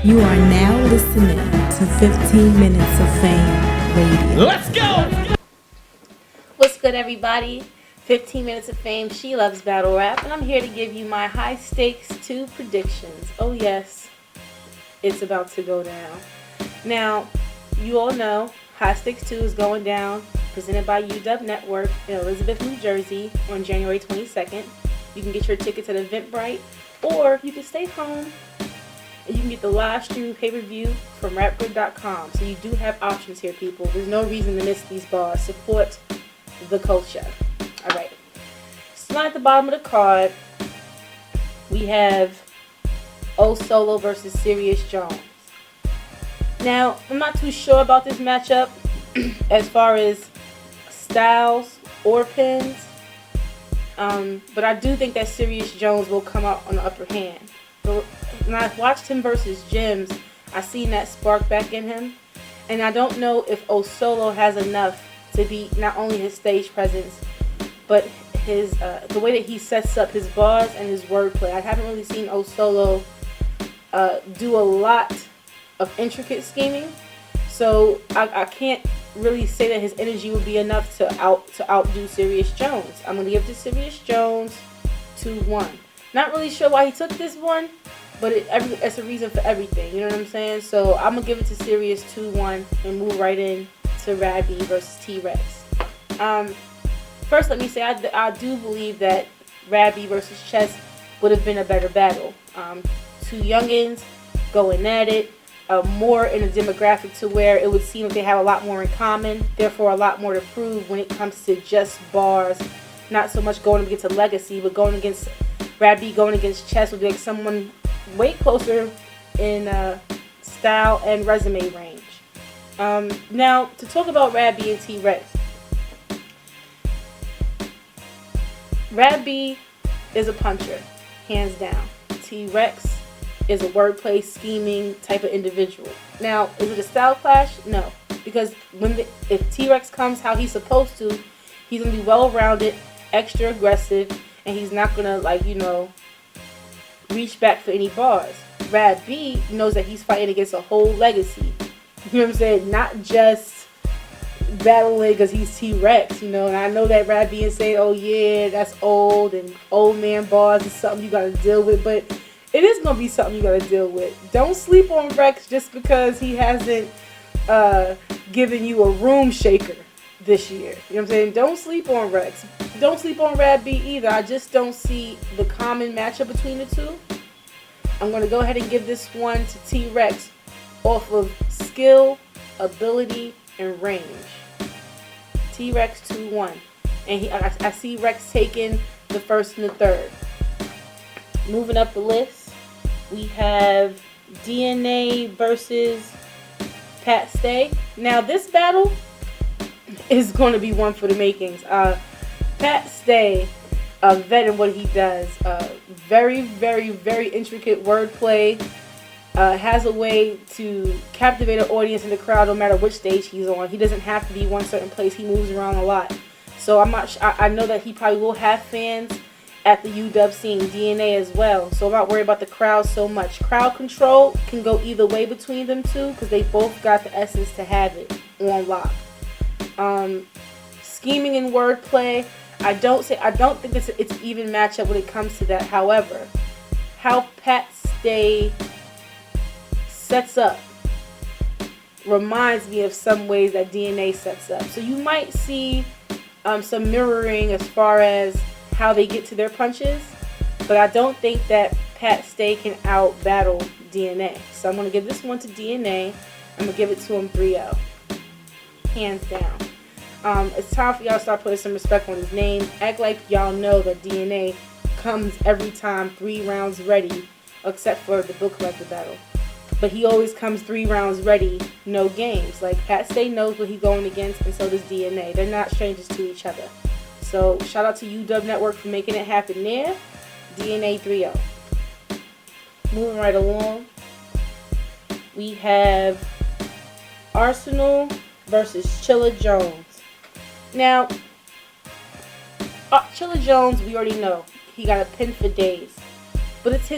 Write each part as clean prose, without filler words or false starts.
You are now listening to 15 Minutes of Fame Radio. Let's go! What's good, everybody? 15 Minutes of Fame, Shelovesbattlerap, and I'm here to give you my high stakes 2 predictions. Oh yes, it's about to go down. Now, you all know High Stakes 2 is going down, presented by Dubb Network in Elizabeth, New Jersey on January 22nd. You can get your tickets at Eventbrite, or you can stay home and you can get the live stream pay-per-view from rapgrid.com. So you do have options here, people. There's no reason to miss these bars. Support the culture. Alright. So at the bottom of the card, we have O Solo versus Serious Jones. Now, I'm not too sure about this matchup as far as styles or pins. But I do think that Serious Jones will come out on the upper hand. But when I watched him versus Jims, I seen that spark back in him. And I don't know if O Solo has enough to beat not only his stage presence, but his the way that he sets up his bars and his wordplay. I haven't really seen O Solo do a lot of intricate scheming. So I can't really say that his energy would be enough to outdo Serious Jones. I'm going to give to Serious Jones 2-1. Not really sure why he took this one, but it's a reason for everything. You know what I'm saying? So I'm going to give it to Serious 2-1 and move right in to Rabbi versus T-Rex. First, let me say I do believe that Rabbi versus Chess would have been a better battle. Two youngins going at it. More in a demographic to where it would seem like they have a lot more in common, therefore a lot more to prove when it comes to just bars. Not so much going against a legacy, but going against Rabbi, going against Chess would be like someone way closer in style and resume range. Now, to talk about Rabbi and T-Rex. Rabbi is a puncher, hands down. T-Rex is a wordplay scheming type of individual. Now, is it a style clash? No, because if T-Rex comes how he's supposed to, he's gonna be well-rounded, extra aggressive, and he's not gonna reach back for any bars. Rabbi knows that he's fighting against a whole legacy. You know what I'm saying? Not just battling because he's T-Rex, and I know that Rabbi is saying, oh yeah, that's old, and old man bars is something you gotta deal with, but it is going to be something you got to deal with. Don't sleep on Rex just because he hasn't given you a room shaker this year. You know what I'm saying? Don't sleep on Rex. Don't sleep on Rabbi either. I just don't see the common matchup between the two. I'm going to go ahead and give this one to T-Rex off of skill, ability, and range. T-Rex 2-1. And I see Rex taking the first and the third. Moving up the list, we have DNA versus Pat Stay. Now, this battle is going to be one for the makings. Pat Stay, a vet in what he does, very, very, very intricate wordplay, has a way to captivate an audience in the crowd no matter which stage he's on. He doesn't have to be one certain place. He moves around a lot. So I know that he probably will have fans at the UW scene, DNA as well. So I'm not worried about the crowd so much. Crowd control can go either way between them two because they both got the essence to have it on lock. Scheming and wordplay, I don't think it's an even matchup when it comes to that. However, how Pat Stay sets up reminds me of some ways that DNA sets up. So you might see some mirroring as far as how they get to their punches, but I don't think that Pat Stay can out battle DNA. So I'm going to give this one to DNA. I'm going to give it to him 3-0. Hands down. It's time for y'all to start putting some respect on his name. Act like y'all know that DNA comes every time 3 rounds ready, except for the book collector battle. But he always comes 3 rounds ready, no games. Like, Pat Stay knows what he's going against, and so does DNA. They're not strangers to each other. So, shout out to Dubb Network for making it happen there. DNA 3-0. Moving right along, we have Arsenal versus Chilla Jones. Now, Chilla Jones, we already know. He got a pin for days. But it's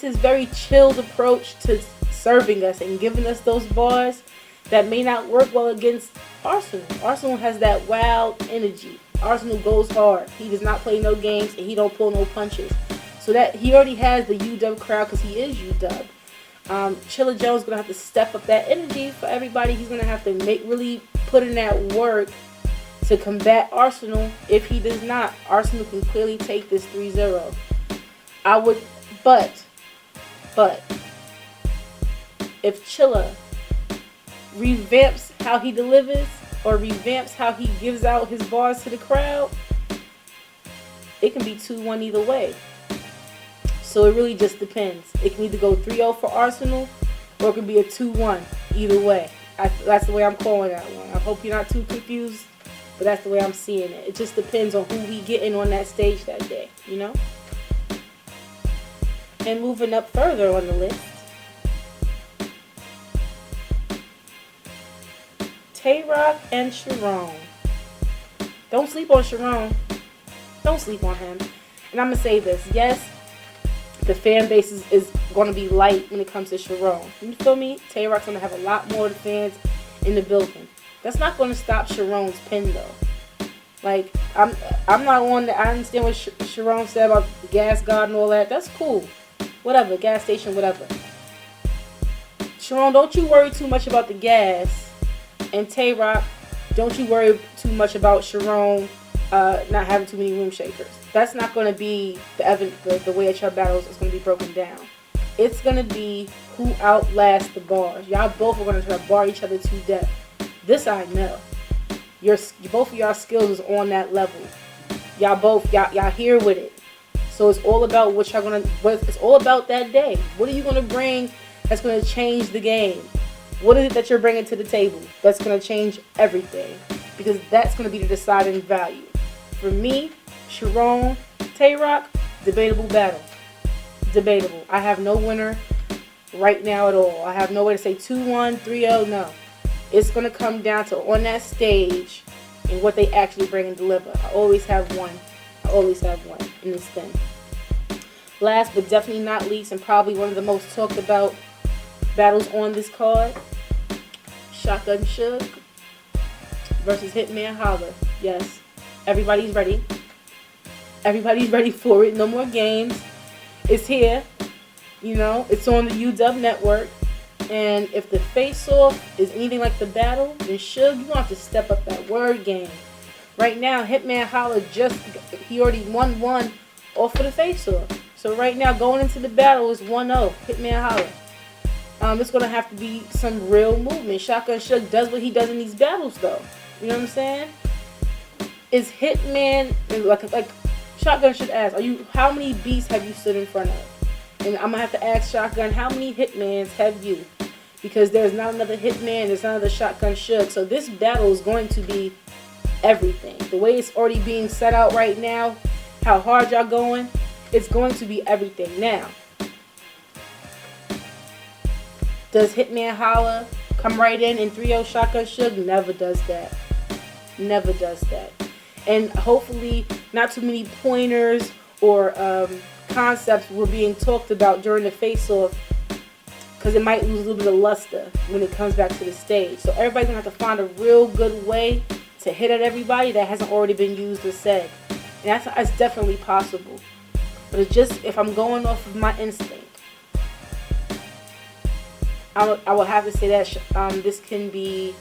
his very chilled approach to serving us and giving us those bars that may not work well against Arsenal. Arsenal has that wild energy. Arsenal goes hard. He does not play no games, and he don't pull no punches. So that he already has the UW crowd because he is UW. Chilla Jones gonna have to step up that energy for everybody. He's gonna have to really put in that work to combat Arsenal. If he does not, Arsenal can clearly take this 3-0. But if Chilla revamps how he delivers or revamps how he gives out his bars to the crowd, it can be 2-1 either way. So it really just depends. It can either go 3-0 for Arsenal or it can be a 2-1 either way. That's the way I'm calling that one. I hope you're not too confused, but that's the way I'm seeing it. It just depends on who we get in on that stage that day, you know? And moving up further on the list, Tay-Rock and Sharon. Don't sleep on Sharon. Don't sleep on him. And I'm going to say this. Yes, the fan base is going to be light when it comes to Sharon. You feel me? Tay-Rock's going to have a lot more of the fans in the building. That's not going to stop Sharon's pin, though. Like, I'm not on the... I understand what Sharon said about the gas guard and all that. That's cool. Whatever. Gas station, whatever. Sharon, don't you worry too much about the gas. And Tay-Rock, don't you worry too much about Sharon not having too many room shakers. That's not going to be the way that your battles is going to be broken down. It's going to be who outlasts the bars. Y'all both are going to try to bar each other to death. This I know. Both of y'all skills is on that level. Y'all here with it. So it's all about it's all about that day. What are you going to bring that's going to change the game? What is it that you're bringing to the table that's going to change everything? Because that's going to be the deciding value. For me, Sharon, Tay-Rock, debatable battle. Debatable. I have no winner right now at all. I have no way to say 2-1, 3-0, no. It's going to come down to on that stage and what they actually bring and deliver. I always have one. In this thing. Last but definitely not least, and probably one of the most talked about battles on this card, Shotgun Suge versus Hitman Holla. Yes, everybody's ready. Everybody's ready for it. No more games. It's here. You know, it's on the UW network. And if the face-off is anything like the battle, then Suge, you're going to have to step up that word game. Right now, Hitman Holla he already won one off of the face-off. So right now, going into the battle is 1-0. Hitman Holla. It's going to have to be some real movement. Shotgun Suge does what he does in these battles, though. You know what I'm saying? Is Hitman, like Shotgun should ask, how many beats have you stood in front of? And I'm going to have to ask Shotgun, how many Hitmans have you? Because there's not another Hitman, there's not another Shotgun Suge. So this battle is going to be everything. The way it's already being set out right now, how hard y'all going, it's going to be everything. Now, does Hitman Holla come right in 3-0 Shotgun Suge? Never does that. Never does that. And hopefully not too many pointers or concepts were being talked about during the face-off, because it might lose a little bit of luster when it comes back to the stage. So everybody's going to have to find a real good way to hit at everybody that hasn't already been used or said. And that's definitely possible. But it's just, if I'm going off of my instinct, I will have to say that this can be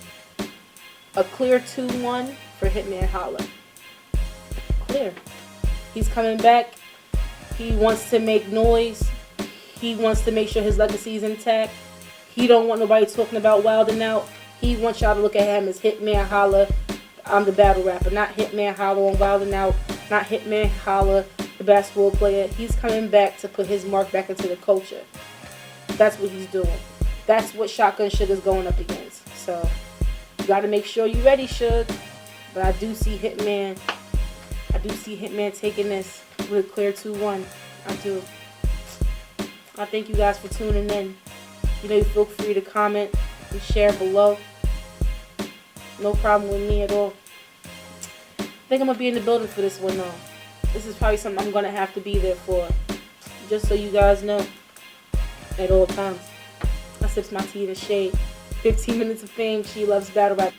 a clear 2-1 for Hitman Holla. Clear. He's coming back. He wants to make noise. He wants to make sure his legacy is intact. He don't want nobody talking about wilding out. He wants y'all to look at him as Hitman Holla. I'm the battle rapper, not Hitman Holla on wilding out, not Hitman Holla, the basketball player. He's coming back to put his mark back into the culture. That's what he's doing. That's what Shotgun Suge is going up against. So you got to make sure you're ready, Suge. But I do see Hitman taking this with a clear 2-1. I do. I thank you guys for tuning in. You know, you feel free to comment and share below. No problem with me at all. I think I'm going to be in the building for this one, though. This is probably something I'm going to have to be there for. Just so you guys know. At all times. sips my tea in the shade. 15 minutes of fame. She loves battle rap.